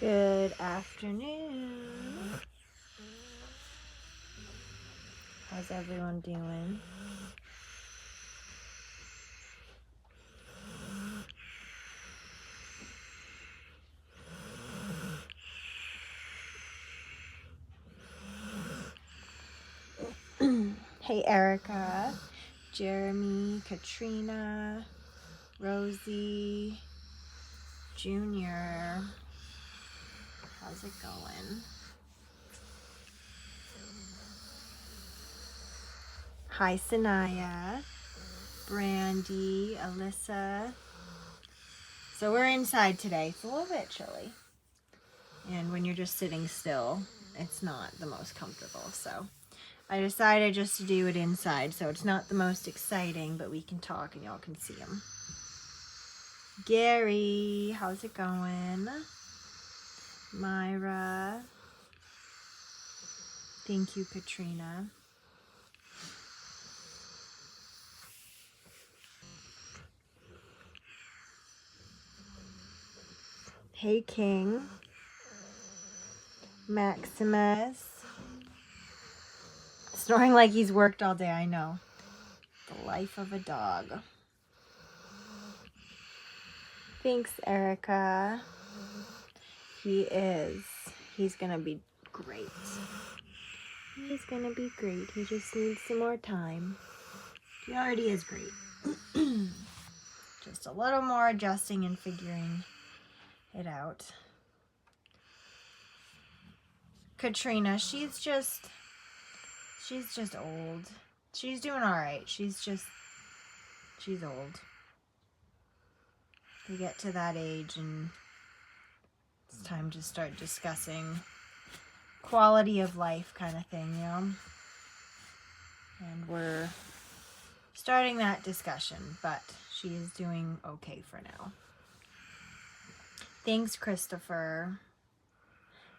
Good afternoon. How's everyone doing? Hey, Erica, Jeremy, Katrina, Rosie, Junior. How's it going? Hi, Sanaya, Brandy, Alyssa. So we're inside today. It's a little bit chilly. And when you're just sitting still, it's not the most comfortable. So I decided just to do it inside. So it's not the most exciting, but we can talk and y'all can see him. Gary, how's it going? Myra. Thank you, Katrina. Hey, King. Maximus. Snoring like he's worked all day, I know. The life of a dog. Thanks, Erica. He is. He's gonna be great. He's gonna be great. He just needs some more time. He already is great. Just a little more adjusting and figuring it out. Katrina, she's just old. She's doing all right. She's old. We get to that age and it's time to start discussing quality of life kind of thing, you know? And we're starting that discussion, but she is doing okay for now. Thanks, Christopher.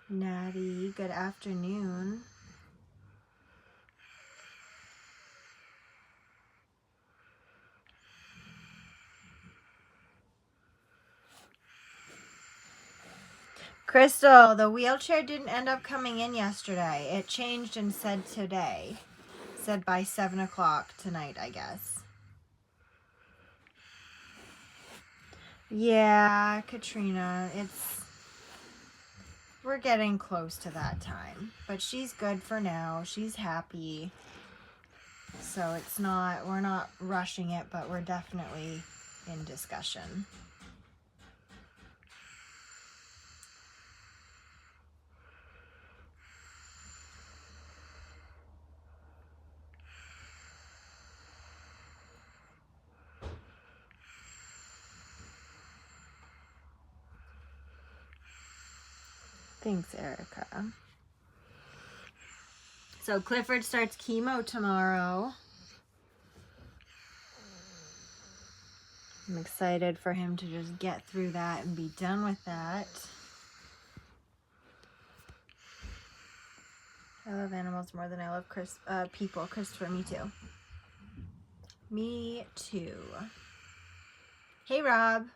Natty, good afternoon. Crystal, the wheelchair didn't end up coming in yesterday. It changed and said today. Said by 7 o'clock tonight, I guess. Yeah, Katrina, we're getting close to that time. But she's good for now. She's happy. So we're not rushing it, but we're definitely in discussion. Thanks, Erica. So Clifford starts chemo tomorrow. I'm excited for him to just get through that and be done with that. I love animals more than I love people. Christopher, me too. Me too. Hey, Rob.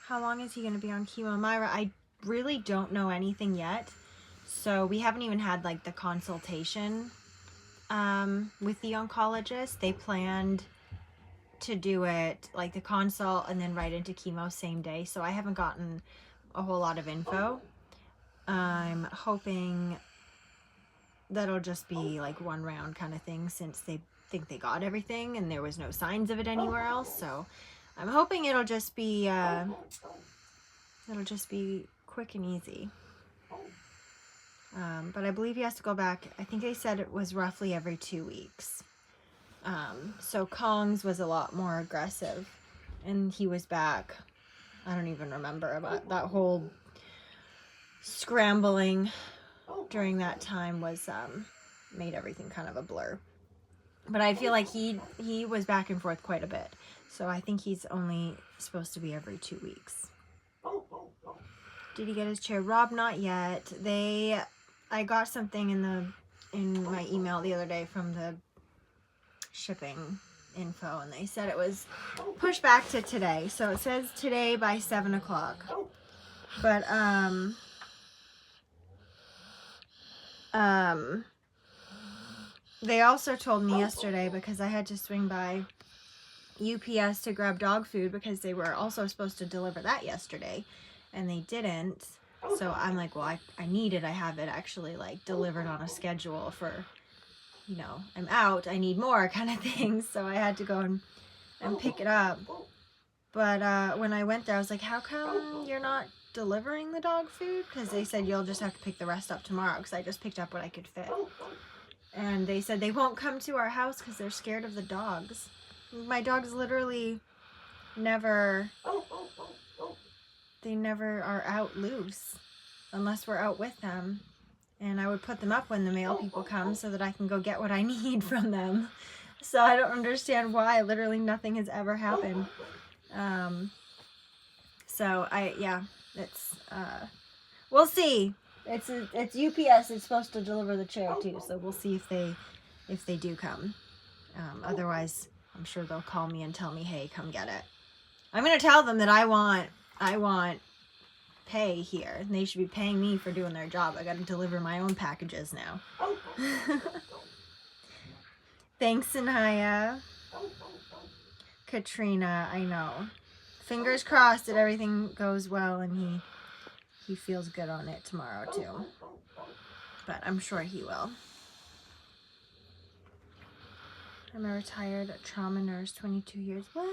How long is he going to be on chemo? Myra, I really don't know anything yet. So we haven't even had like the consultation with the oncologist. They planned to do it like the consult and then right into chemo same day. So I haven't gotten a whole lot of info. I'm hoping that'll just be like one round kind of thing since they think they got everything and there was no signs of it anywhere else. So I'm hoping it'll just be quick and easy. But I believe he has to go back. I think they said it was roughly every 2 weeks. So Kong's was a lot more aggressive and he was back. I don't even remember about that whole scrambling during that time was made everything kind of a blur. But I feel like he was back and forth quite a bit. So I think he's only supposed to be every 2 weeks. Did he get his chair? Rob, not yet. I got something in my email the other day from the shipping info, and they said it was pushed back to today. So it says today by 7 o'clock. But, they also told me yesterday, because I had to swing by UPS to grab dog food because they were also supposed to deliver that yesterday, and they didn't. So I'm like, well, I need it. I have it actually like delivered on a schedule for, you know, I'm out, I need more kind of thing. So I had to go and pick it up. But when I went there, I was like, how come you're not delivering the dog food? Because they said you'll just have to pick the rest up tomorrow, because I just picked up what I could fit. And they said they won't come to our house because they're scared of the dogs. My dogs literally never are out loose unless we're out with them. And I would put them up when the mail people come so that I can go get what I need from them. So I don't understand why. Literally nothing has ever happened. It's, we'll see. It's UPS. It's supposed to deliver the chair too. So we'll see if they do come. Otherwise, I'm sure they'll call me and tell me, hey, come get it. I'm going to tell them that I want pay here. And they should be paying me for doing their job. I got to deliver my own packages now. Thanks, Anaya. Katrina, I know. Fingers crossed that everything goes well and he feels good on it tomorrow too. But I'm sure he will. I'm a retired trauma nurse, 22 years. What?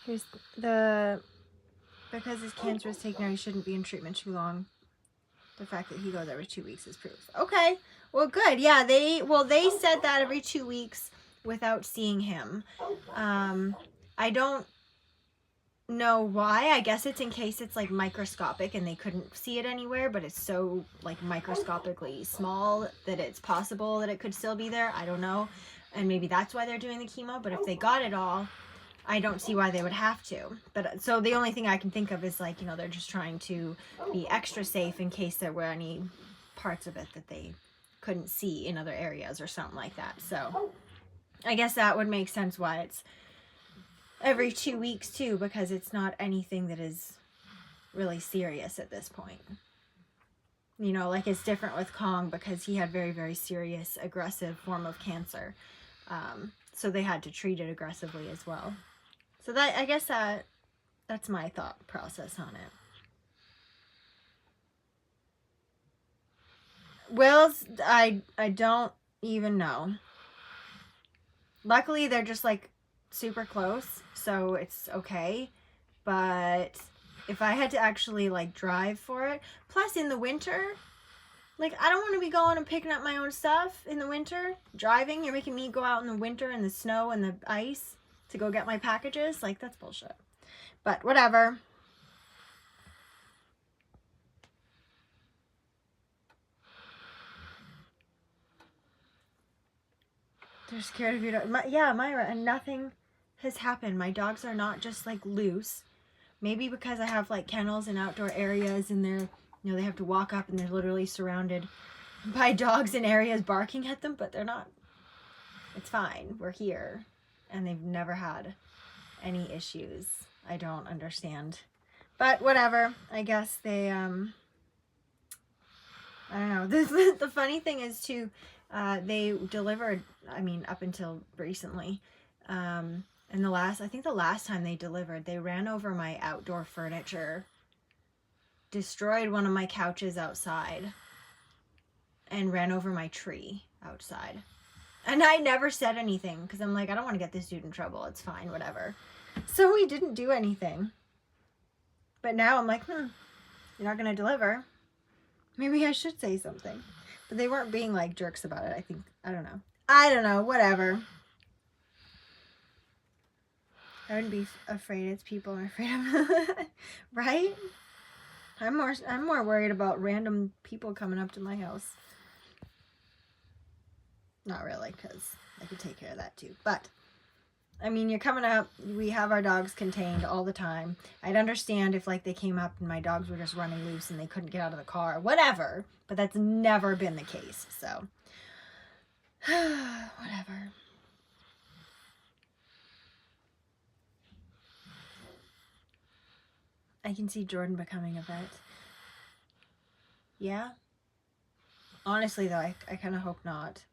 Here's because his cancer is taken out, he shouldn't be in treatment too long. The fact that he goes every 2 weeks is proof. Okay, well, good. Yeah, they said that every 2 weeks without seeing him. I don't know why. I guess it's in case it's like microscopic and they couldn't see it anywhere, but it's so like microscopically small that it's possible that it could still be there. I don't know. And maybe that's why they're doing the chemo. But if they got it all, I don't see why they would have to. But so the only thing I can think of is like, you know, they're just trying to be extra safe in case there were any parts of it that they couldn't see in other areas or something like that. So I guess that would make sense why it's every 2 weeks too, because it's not anything that is really serious at this point. You know, like it's different with Kong because he had very, very serious, aggressive form of cancer. So they had to treat it aggressively as well. So that, I guess that's my thought process on it. Will's, I don't even know. Luckily, they're just like super close, so it's okay. But if I had to actually like drive for it, plus in the winter, like I don't want to be going and picking up my own stuff in the winter. Driving, you're making me go out in the winter in the snow and the ice to go get my packages. Like, that's bullshit. But whatever. They're scared of you. Yeah, Myra, and nothing has happened. My dogs are not just like loose. Maybe because I have like kennels and outdoor areas and they're, you know, they have to walk up and they're literally surrounded by dogs in areas barking at them, but they're not. It's fine. We're here. And they've never had any issues. I don't understand. But whatever. I guess they, I don't know. The funny thing is too, they delivered, I mean, up until recently, and I think the last time they delivered, they ran over my outdoor furniture, destroyed one of my couches outside, and ran over my tree outside. And I never said anything because I'm like, I don't want to get this dude in trouble. It's fine, whatever. So we didn't do anything. But now I'm like, you're not going to deliver. Maybe I should say something. But they weren't being like jerks about it, I think. I don't know, whatever. I wouldn't be afraid. It's people I'm afraid of. Right? I'm more worried about random people coming up to my house. Not really, because I could take care of that too. But I mean, you're coming up, we have our dogs contained all the time. I'd understand if like they came up and my dogs were just running loose and they couldn't get out of the car, whatever, but that's never been the case, so whatever. I can see Jordan becoming a vet. Yeah? Honestly, though, I kind of hope not.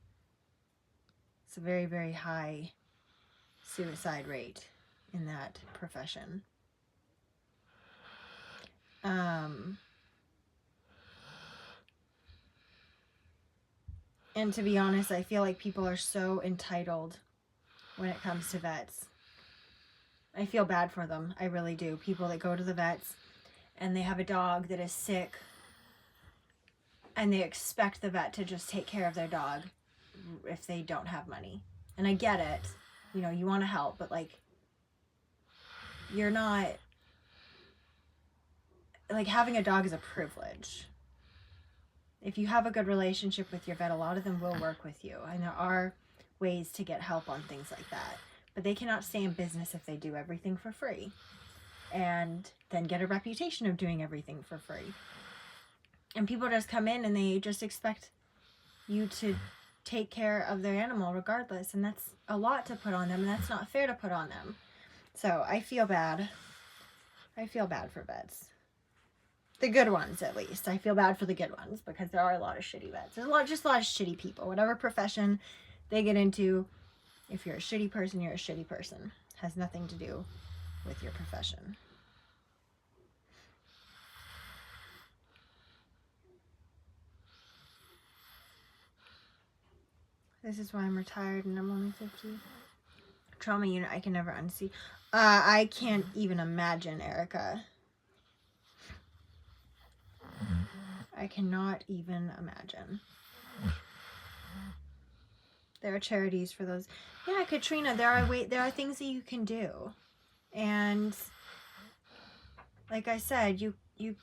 It's a very, very high suicide rate in that profession. And to be honest, I feel like people are so entitled when it comes to vets. I feel bad for them. I really do. People that go to the vets and they have a dog that is sick and they expect the vet to just take care of their dog if they don't have money. And I get it. You know, you want to help, but like, you're not, like, having a dog is a privilege. If you have a good relationship with your vet, a lot of them will work with you. And there are ways to get help on things like that. But they cannot stay in business if they do everything for free. And then get a reputation of doing everything for free. And people just come in and they just expect you to take care of their animal regardless. And that's a lot to put on them. And that's not fair to put on them. So I feel bad. I feel bad for vets. The good ones, at least. I feel bad for the good ones because there are a lot of shitty vets. There's just a lot of shitty people. Whatever profession they get into, if you're a shitty person, you're a shitty person. It has nothing to do with your profession. This is why I'm retired and I'm only 50. Trauma unit I can never unsee. I can't even imagine, Erica. I cannot even imagine. There are charities for those. Yeah, Katrina, there are things that you can do. And like I said, you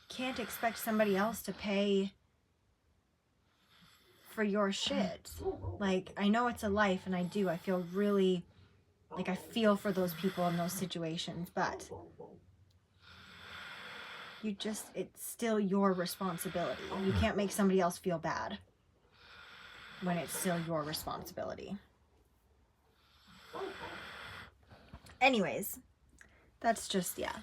can't expect somebody else to pay for your shit. Like, I know it's a life, and I do. I feel really, like, I feel for those people in those situations, but it's still your responsibility. You can't make somebody else feel bad when it's still your responsibility. Anyways, that's just, yeah,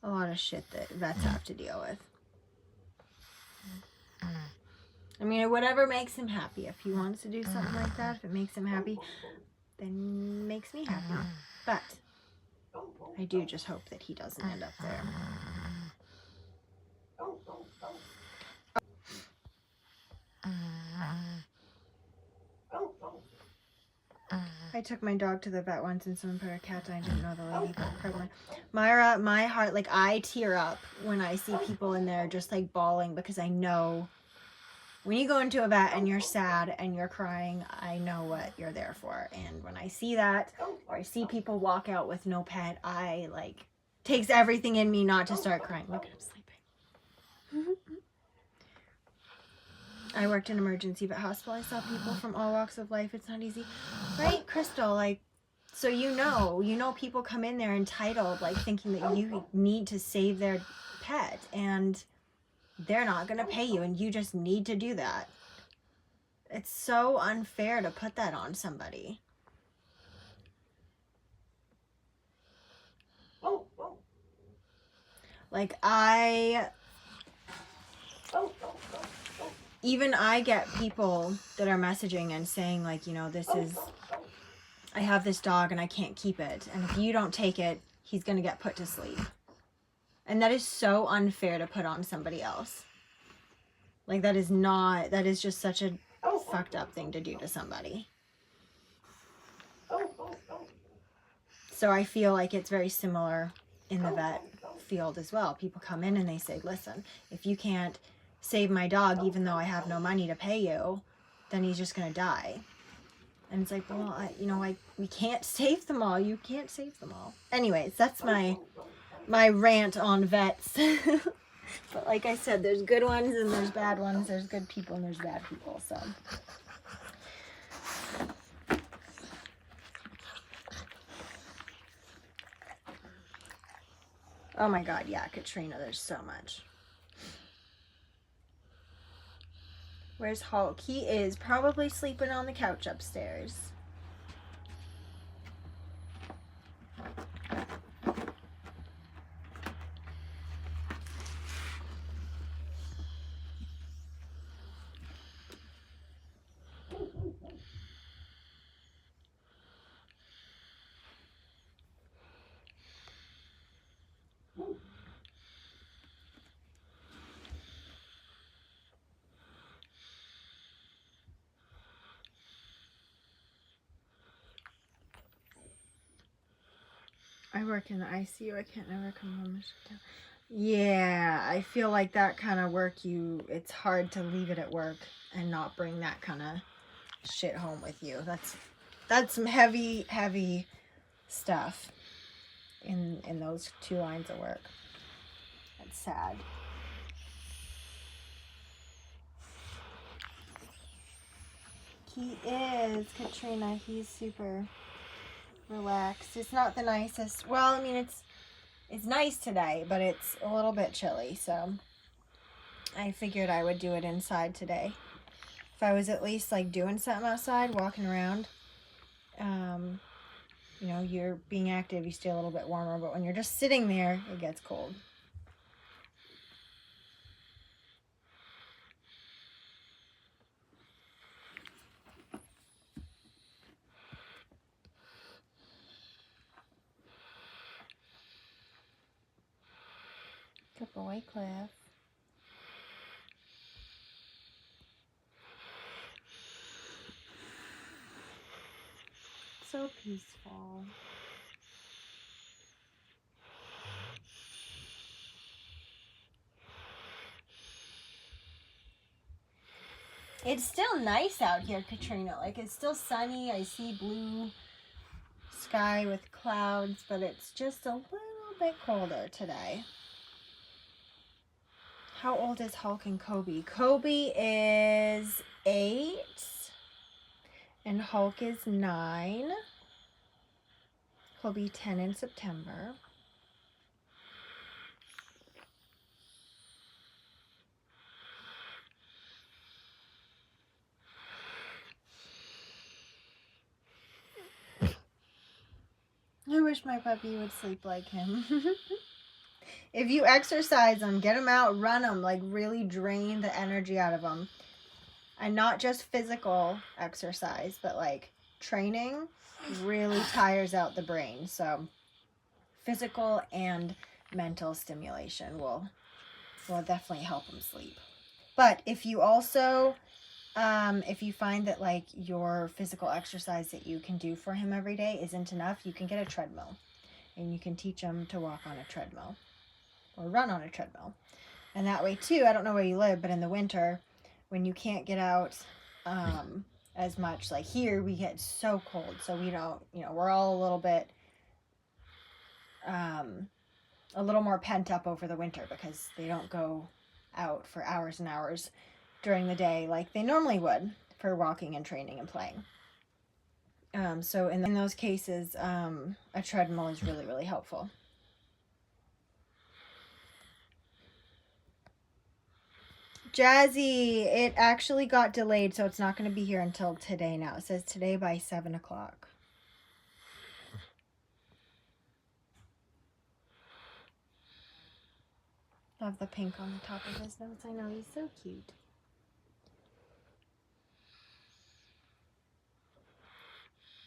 a lot of shit that vets have to deal with. I mean, whatever makes him happy. If he wants to do something like that, if it makes him happy, then it makes me happy. But I do just hope that he doesn't end up there. I took my dog to the vet once and someone put her cat down. I didn't know the lady got pregnant. Myra, my heart, like, I tear up when I see people in there just like bawling because I know when you go into a vet and you're sad and you're crying, I know what you're there for. And when I see that, or I see people walk out with no pet, I like, takes everything in me not to start crying. Look at him sleeping. I worked in emergency vet hospital. I saw people from all walks of life. It's not easy. Right, Crystal? Like, so you know people come in there entitled, like thinking that you need to save their pet. And they're not going to pay you, and you just need to do that. It's so unfair to put that on somebody. Like, I get people that are messaging and saying, like, you know, I have this dog and I can't keep it. And if you don't take it, he's going to get put to sleep. And that is so unfair to put on somebody else. Like, that is just such a fucked up thing to do to somebody. So I feel like it's very similar in the vet field as well. People come in and they say, listen, if you can't save my dog, even though I have no money to pay you, then he's just going to die. And it's like, well, we can't save them all. You can't save them all. Anyways, that's my rant on vets. But like I said, there's good ones and there's bad ones. There's good people and there's bad people. So Oh my God, yeah, Katrina, there's so much. Where's Hulk? He is probably sleeping on the couch upstairs. I work in the ICU. I can't never come home. Yeah, I feel like that kind of work, it's hard to leave it at work and not bring that kind of shit home with you. That's some heavy stuff in those 2 lines of work. That's sad. He is, Katrina. He's super relaxed. It's not the nicest. Well, I mean, it's nice today, but it's a little bit chilly, so I figured I would do it inside today. If I was at least like doing something outside, walking around, you know, you're being active, you stay a little bit warmer, but when you're just sitting there, it gets cold. Good boy, Cliff. So peaceful. It's still nice out here, Katrina. Like, it's still sunny. I see blue sky with clouds, but it's just a little bit colder today. How old is Hulk and Kobe? Kobe is 8 and Hulk is 9. He'll be 10 in September. I wish my puppy would sleep like him. If you exercise them, get them out, run them, like really drain the energy out of them. And not just physical exercise, but like training really tires out the brain. So physical and mental stimulation will definitely help them sleep. But if you also, if you find that like your physical exercise that you can do for him every day isn't enough, you can get a treadmill and you can teach him to walk on a treadmill or run on a treadmill. And that way too, I don't know where you live, but in the winter when you can't get out as much, like here we get so cold, so we don't, you know, we're all a little bit a little more pent up over the winter because they don't go out for hours and hours during the day like they normally would for walking and training and playing. So in those cases, a treadmill is really, really helpful. Jazzy, it actually got delayed, so it's not going to be here until today now. It says today by 7 o'clock. Love the pink on the top of his nose. I know, he's so cute.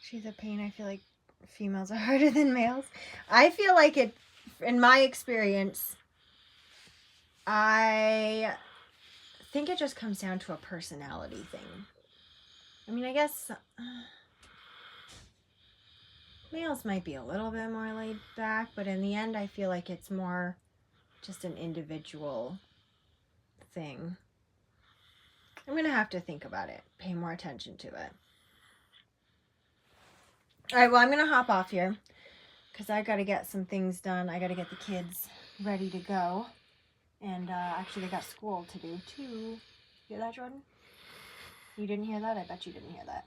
She's a pain. I feel like females are harder than males. I feel like it, in my experience, I think it just comes down to a personality thing. I mean, I guess males might be a little bit more laid back, but in the end, I feel like it's more just an individual thing. I'm going to have to think about it, pay more attention to it. All right, well, I'm going to hop off here because I got to get some things done. I got to get the kids ready to go. And actually, they got school to do, too. Hear that, Jordan? You didn't hear that? I bet you didn't hear that.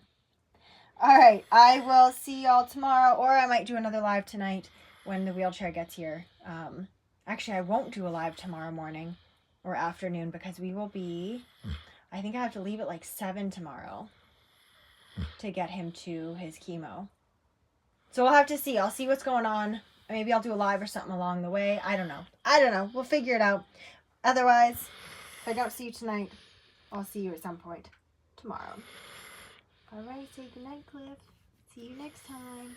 All right, I will see y'all tomorrow, or I might do another live tonight when the wheelchair gets here. Actually, I won't do a live tomorrow morning or afternoon because we will be... I think I have to leave at like 7 tomorrow to get him to his chemo. So we'll have to see. I'll see what's going on. Maybe I'll do a live or something along the way. I don't know. We'll figure it out. Otherwise, if I don't see you tonight, I'll see you at some point tomorrow. All right, say goodnight, Cliff. See you next time.